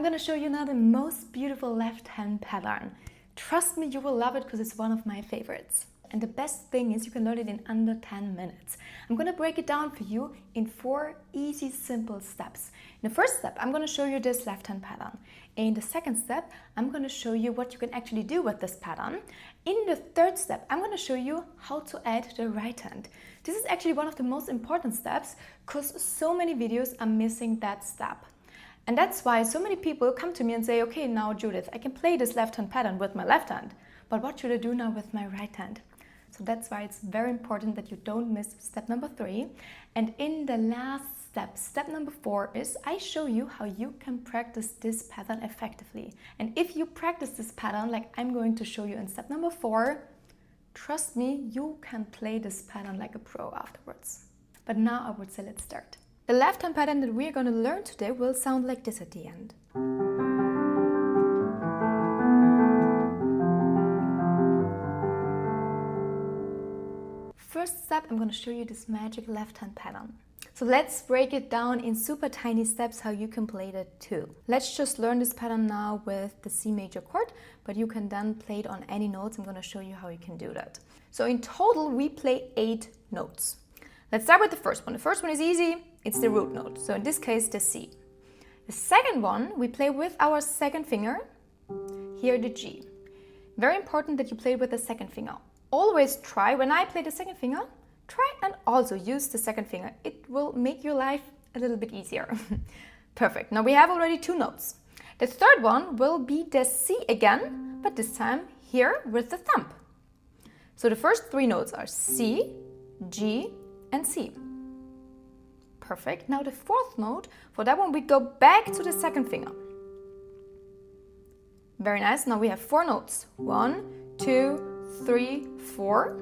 going to show you now the most beautiful left hand pattern. Trust me, you will love it because it's one of my favorites. And the best thing is you can learn it in under 10 minutes. I'm going to break it down for you in 4 easy, simple steps. In the first step, I'm going to show you this left hand pattern. In the second step, I'm going to show you what you can actually do with this pattern. In the third step, I'm going to show you how to add the right hand. This is actually one of the most important steps because so many videos are missing that step. And that's why so many people come to me and say, okay, now Judith, I can play this left hand pattern with my left hand, but what should I do now with my right hand? So that's why it's very important that you don't miss step number 3. And in the last step, step number 4 is I show you how you can practice this pattern effectively. And if you practice this pattern like I'm going to show you in step number 4, trust me, you can play this pattern like a pro afterwards. But now I would say let's start. The left hand pattern that we're going to learn today will sound like this at the end. First step, I'm going to show you this magic left hand pattern. So let's break it down in super tiny steps how you can play that too. Let's just learn this pattern now with the C major chord, but you can then play it on any notes. I'm going to show you how you can do that. So in total, we play 8 notes. Let's start with the first one. The first one is easy. It's the root note. So in this case, the C. The second one, we play with our second finger. Here, the G. Very important that you play with the second finger. Always try, when I play the second finger, try and also use the second finger. It will make your life a little bit easier. Perfect. Now we have already 2 notes. The third one will be the C again, but this time here with the thumb. So the first 3 notes are C, G, and C. Perfect. Now the fourth note, for that one we go back to the second finger. Very nice. Now we have 4 notes. 1, 2, 3, 4.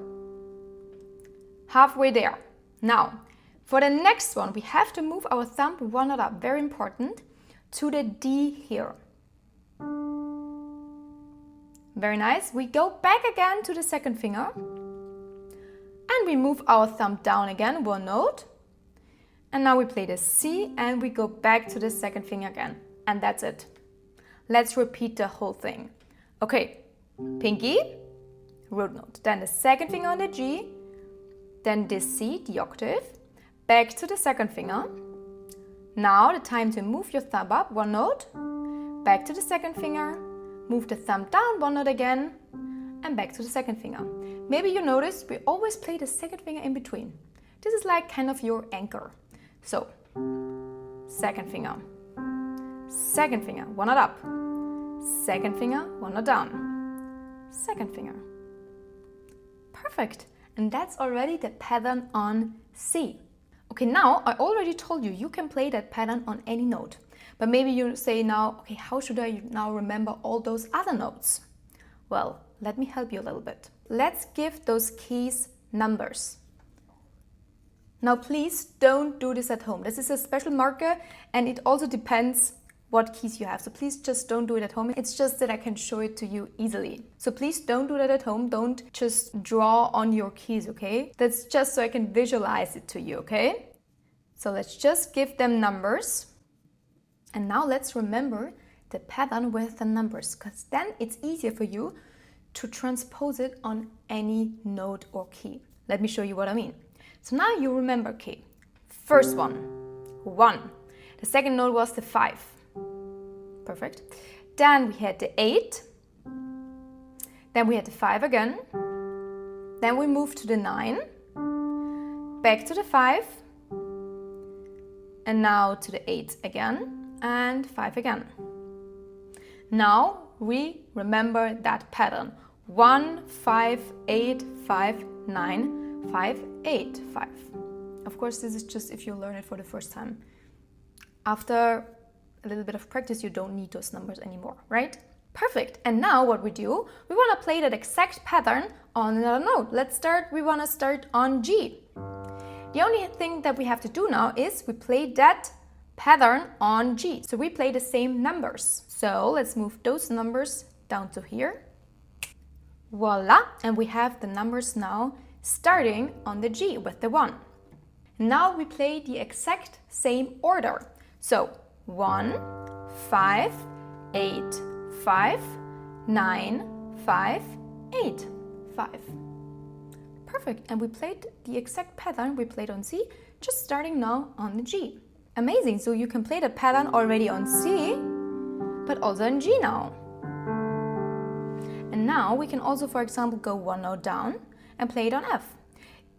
Halfway there. Now, for the next one, we have to move our thumb 1 note up, very important, to the D here. Very nice. We go back again to the second finger. And we move our thumb down again, 1 note. And now we play the C and we go back to the second finger again. And that's it. Let's repeat the whole thing. Okay, pinky, root note. Then the second finger on the G. Then the C, the octave. Back to the second finger. Now the time to move your thumb up, 1 note. Back to the second finger. Move the thumb down, 1 note again. And back to the second finger. Maybe you notice we always play the second finger in between. This is like kind of your anchor. So, second finger, 1 note up, second finger, 1 note down, second finger. Perfect. And that's already the pattern on C. Okay, now I already told you can play that pattern on any note. But maybe you say now, okay, how should I now remember all those other notes? Well, let me help you a little bit. Let's give those keys numbers. Now please don't do this at home. This is a special marker and it also depends what keys you have. So please just don't do it at home. It's just that I can show it to you easily. So please don't do that at home. Don't just draw on your keys, okay? That's just so I can visualize it to you, okay? So let's just give them numbers. And now let's remember the pattern with the numbers, because then it's easier for you to transpose it on any note or key. Let me show you what I mean. So now you remember key. First one, 1. The second note was the 5. Perfect. Then we had the 8. Then we had the 5 again. Then we moved to the 9. Back to the 5. And now to the 8 again. And 5 again. Now we remember that pattern. 1, 5, 8, 5, 9. 5, 8, 5. Of course, this is just if you learn it for the first time. After a little bit of practice, you don't need those numbers anymore, right? Perfect. And now what we do, we want to play that exact pattern on another note. We want to start on G. The only thing that we have to do now is we play that pattern on G. So we play the same numbers. So let's move those numbers down to here. Voila. And we have the numbers now starting on the G with the 1. Now we play the exact same order. So 1, 5, 8, 5, 9, 5, 8, 5. Perfect, and we played the exact pattern we played on C, just starting now on the G. Amazing, so you can play the pattern already on C, but also on G now. And now we can also, for example, go one note down and play it on F.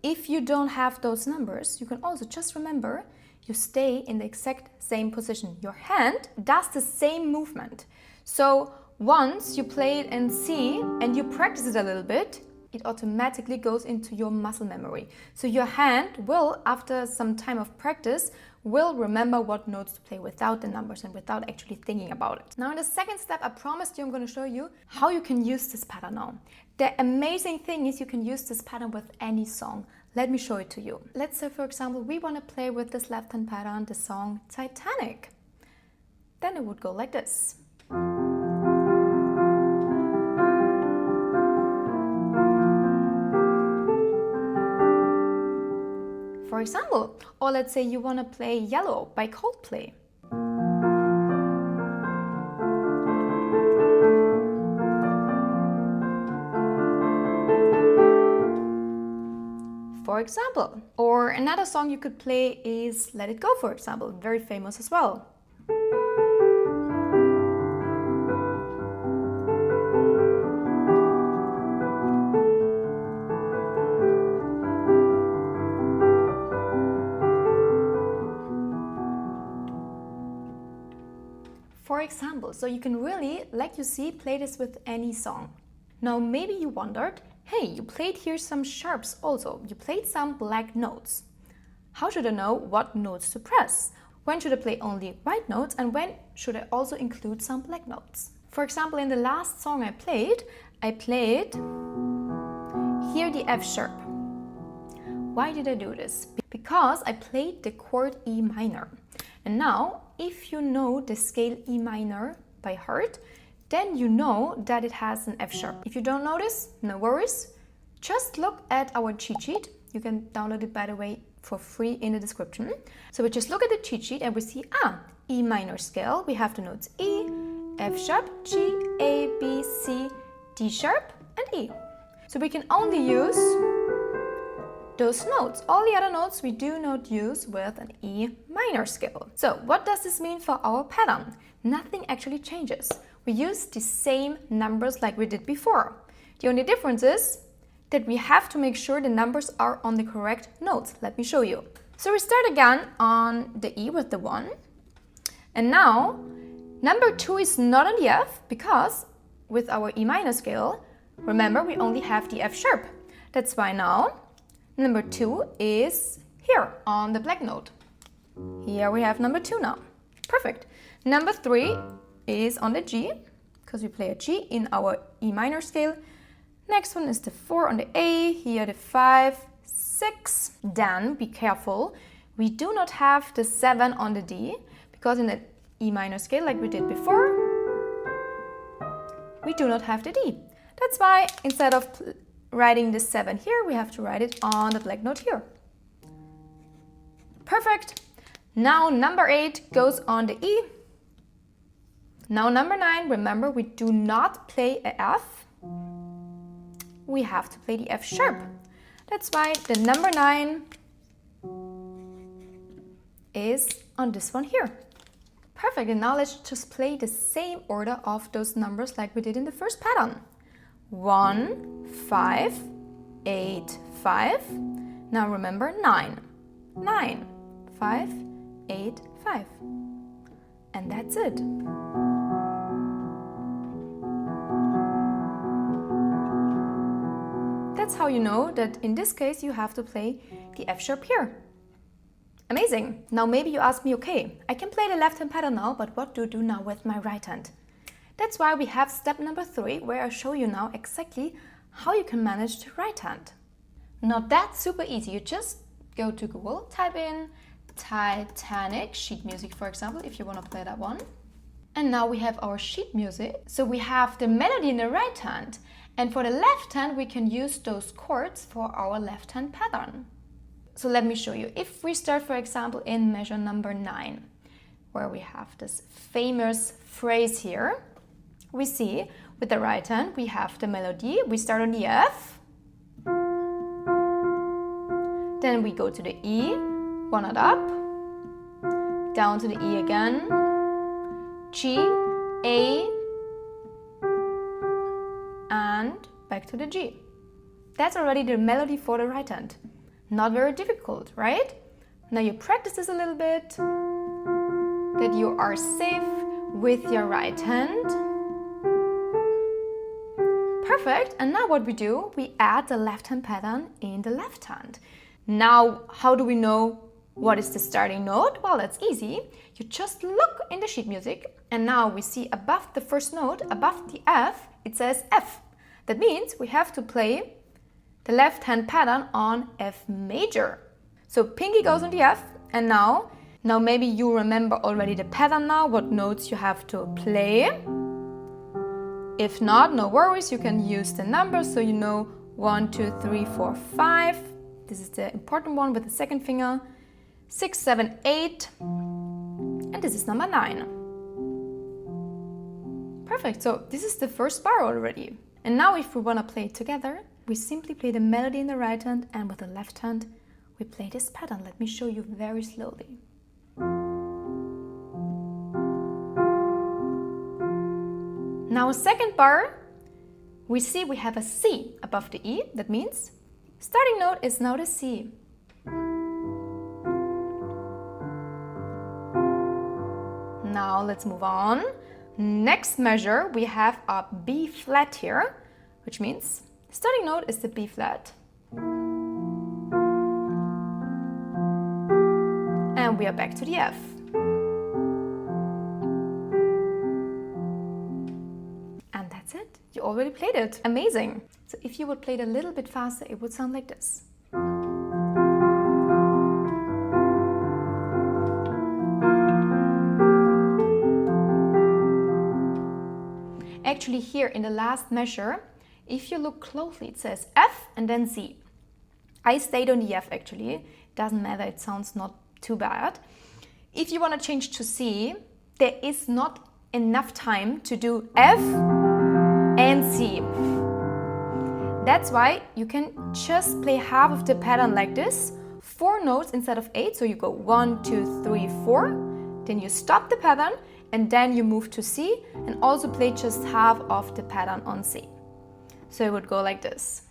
If you don't have those numbers, you can also just remember you stay in the exact same position. Your hand does the same movement. So once you play it in C and you practice it a little bit, it automatically goes into your muscle memory. So your hand will, after some time of practice, will remember what notes to play without the numbers and without actually thinking about it. Now in the second step, I promised you I'm going to show you how you can use this pattern now. The amazing thing is you can use this pattern with any song. Let me show it to you. Let's say, for example, we want to play with this left hand pattern the song Titanic. Then it would go like this. For example, or let's say you want to play Yellow by Coldplay. For example, or another song you could play is Let It Go, for example, very famous as well. For example, so you can really, like you see, play this with any song. Now maybe you wondered, hey, you played here some sharps also. You played some black notes. How should I know what notes to press? When should I play only white notes and when should I also include some black notes? For example, in the last song I played here the F sharp. Why did I do this? Because I played the chord E minor. And now, if you know the scale E minor by heart, then you know that it has an F sharp. If you don't know this, no worries. Just look at our cheat sheet. You can download it, by the way, for free in the description. So we just look at the cheat sheet and we see, E minor scale. We have the notes E, F sharp, G, A, B, C, D sharp, and E. So we can only use those notes. All the other notes we do not use with an E minor scale. So what does this mean for our pattern? Nothing actually changes. We use the same numbers like we did before. The only difference is that we have to make sure the numbers are on the correct notes. Let me show you. So we start again on the E with the 1. And now number 2 is not on the F because with our E minor scale, remember we only have the F sharp. That's why now number 2 is here on the black note. Here we have number 2 now. Perfect. Number 3 is on the G, because we play a G in our E minor scale. Next one is the 4 on the A, here the 5, 6. Then, be careful, we do not have the 7 on the D, because in the E minor scale, like we did before, we do not have the D. That's why instead of writing the 7 here, we have to write it on the black note here. Perfect. Now number 8 goes on the E. Now number 9, remember we do not play a F. We have to play the F sharp. That's why the number 9 is on this one here. Perfect, and now let's just play the same order of those numbers like we did in the first pattern. 1, 5, 8, 5. Now remember 9. 9, 5, 8, 5. And that's it. That's how you know that in this case you have to play the F sharp here. Amazing! Now maybe you ask me, okay, I can play the left hand pattern now, but what do I do now with my right hand? That's why we have step number 3, where I show you now exactly how you can manage the right hand. Not that super easy, you just go to Google, type in Titanic sheet music, for example, if you want to play that one. And now we have our sheet music. So we have the melody in the right hand. And for the left hand, we can use those chords for our left hand pattern. So let me show you. If we start, for example, in measure number 9, where we have this famous phrase here. We see with the right hand we have the melody. We start on the F, then we go to the E, one note up, down to the E again, G, A, and back to the G. That's already the melody for the right hand. Not very difficult, right? Now you practice this a little bit, that you are safe with your right hand. Perfect. And now what we do, we add the left hand pattern in the left hand. Now, how do we know what is the starting note? Well, that's easy. You just look in the sheet music, and now we see above the first note, above the F, it says F. That means we have to play the left hand pattern on F major. So pinky goes on the F, and now maybe you remember already the pattern now, what notes you have to play. If not, no worries, you can use the numbers, so you know 1, 2, 3, 4, 5. This is the important one with the second finger. 6, 7, 8, and this is number 9. Perfect, so this is the first bar already. And now if we want to play it together, we simply play the melody in the right hand, and with the left hand we play this pattern. Let me show you very slowly. Now second bar, we see we have a C above the E. That means starting note is now the C. Now let's move on. Next measure, we have a B flat here, which means starting note is the B flat. And we are back to the F. And that's it. You already played it. Amazing. So if you would play it a little bit faster, it would sound like this. Actually, here in the last measure, if you look closely, it says F and then C. I stayed on the F actually. It doesn't matter, it sounds not too bad. If you want to change to C, there is not enough time to do F and C. That's why you can just play half of the pattern like this, 4 notes instead of 8. So you go 1, 2, 3, 4. Then you stop the pattern, and then you move to C and also play just half of the pattern on C. So it would go like this.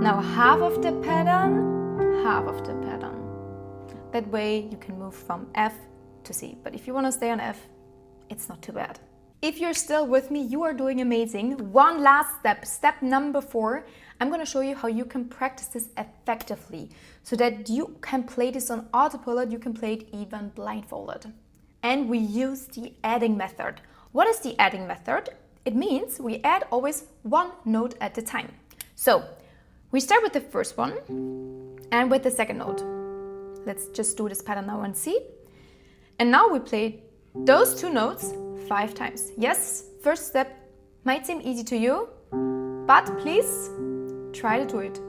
Now half of the pattern, half of the pattern. That way you can move from F to C. But if you want to stay on F, it's not too bad. If you're still with me, you are doing amazing. One last step, step number 4. I'm going to show you how you can practice this effectively so that you can play this on autopilot, you can play it even blindfolded. And we use the adding method. What is the adding method? It means we add always 1 note at a time. So we start with the first one and with the second note. Let's just do this pattern now and see. And now we play those 2 notes 5 times. Yes, first step might seem easy to you, but please try to do it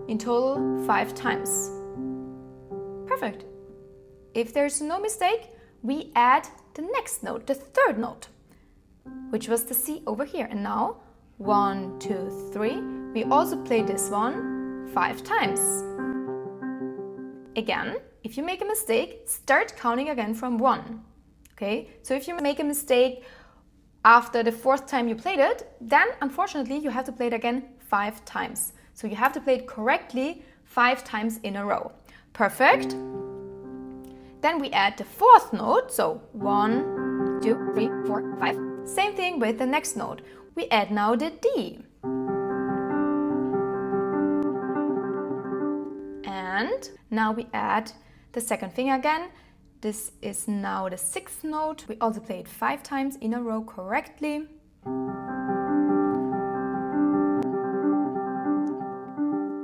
in total 5 times. Perfect. If there's no mistake, we add the next note, the third note, which was the C over here. And now 1, 2, 3. We also play this one 5 times. Again, if you make a mistake, start counting again from 1. Okay, so if you make a mistake after the 4th time you played it, then unfortunately you have to play it again 5 times. So you have to play it correctly 5 times in a row. Perfect. Then we add the 4th note, so 1, 2, 3, 4, 5. Same thing with the next note. We add now the D. And now we add the second finger again. This is now the 6th note. We also play it 5 times in a row correctly.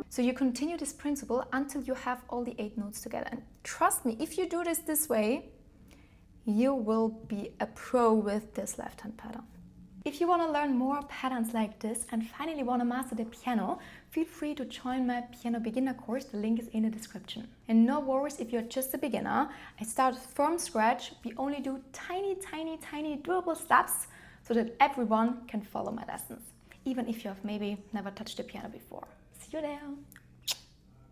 So you continue this principle until you have all the 8 notes together. And trust me, if you do this way, you will be a pro with this left hand pattern. If you want to learn more patterns like this and finally want to master the piano, feel free to join my piano beginner course. The link is in the description. And no worries if you're just a beginner. I started from scratch. We only do tiny doable steps so that everyone can follow my lessons, even if you have maybe never touched the piano before. See you there.